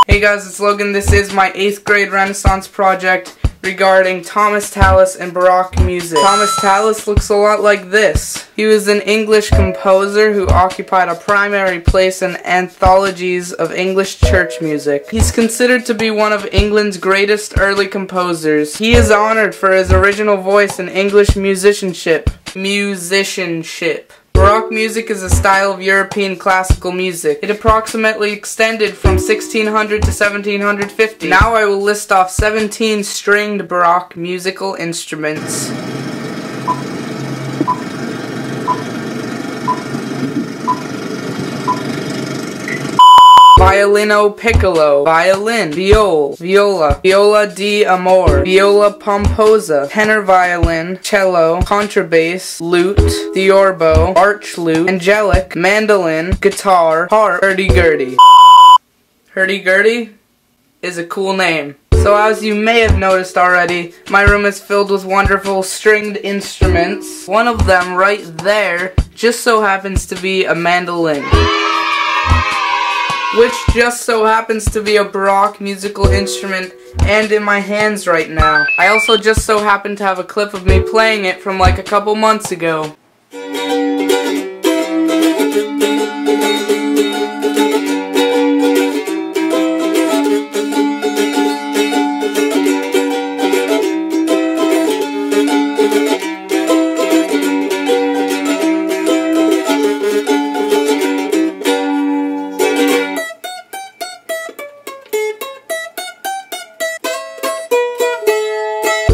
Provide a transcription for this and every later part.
Hey guys, it's Logan. This is my 8th grade Renaissance project regarding Thomas Tallis and Baroque music. Thomas Tallis looks a lot like this. He was an English composer who occupied a primary place in anthologies of English church music. He's considered to be one of England's greatest early composers. He is honored for his original voice in English musicianship. Baroque music is a style of European classical music. It approximately extended from 1600 to 1750. Now I will list off 17 stringed Baroque musical instruments. Violino piccolo, violin, viol, viola, viola di amore, viola pomposa, tenor violin, cello, contrabass, lute, theorbo, arch lute, angelic, mandolin, guitar, harp, hurdy-gurdy. Hurdy-gurdy is a cool name. So as you may have noticed already, my room is filled with wonderful stringed instruments. One of them right there just so happens to be a mandolin, which just so happens to be a Baroque musical instrument and in my hands right now. I also just so happen to have a clip of me playing it from like a couple months ago.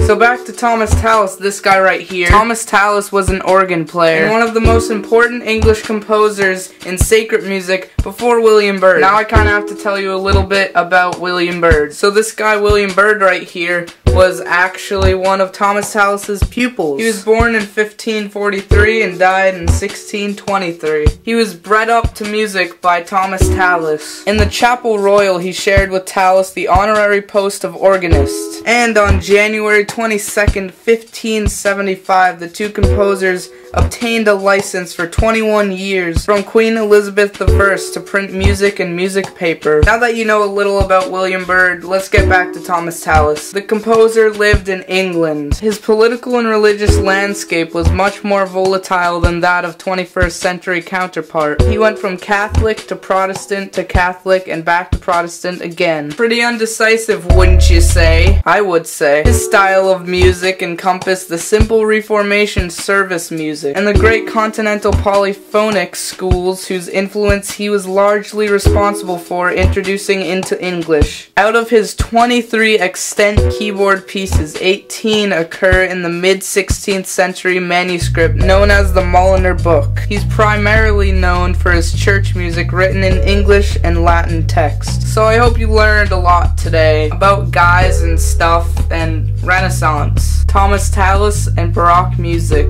So back to Thomas Tallis, this guy right here. Thomas Tallis was an organ player and one of the most important English composers in sacred music before William Byrd. Now I kind of have to tell you a little bit about William Byrd. So this guy, William Byrd right here, was actually one of Thomas Tallis's pupils. He was born in 1543 and died in 1623. He was bred up to music by Thomas Tallis. In the Chapel Royal, he shared with Tallis the honorary post of organist. And on January 22nd, 1575, the two composers obtained a license for 21 years from Queen Elizabeth I to print music and music paper. Now that you know a little about William Byrd, let's get back to Thomas Tallis. The composer lived in England. His political and religious landscape was much more volatile than that of 21st century counterpart. He went from Catholic to Protestant to Catholic and back to Protestant again. Pretty undecisive, wouldn't you say? I would say. His style of music encompassed the simple Reformation service music and the great continental polyphonic schools whose influence he was largely responsible for introducing into English. Out of his 23 extant keyboard pieces, 18 occur in the mid-16th century manuscript known as the Mulliner Book. He's primarily known for his church music written in English and Latin text. So I hope you learned a lot today about guys and stuff and Renaissance, Thomas Tallis and Baroque music.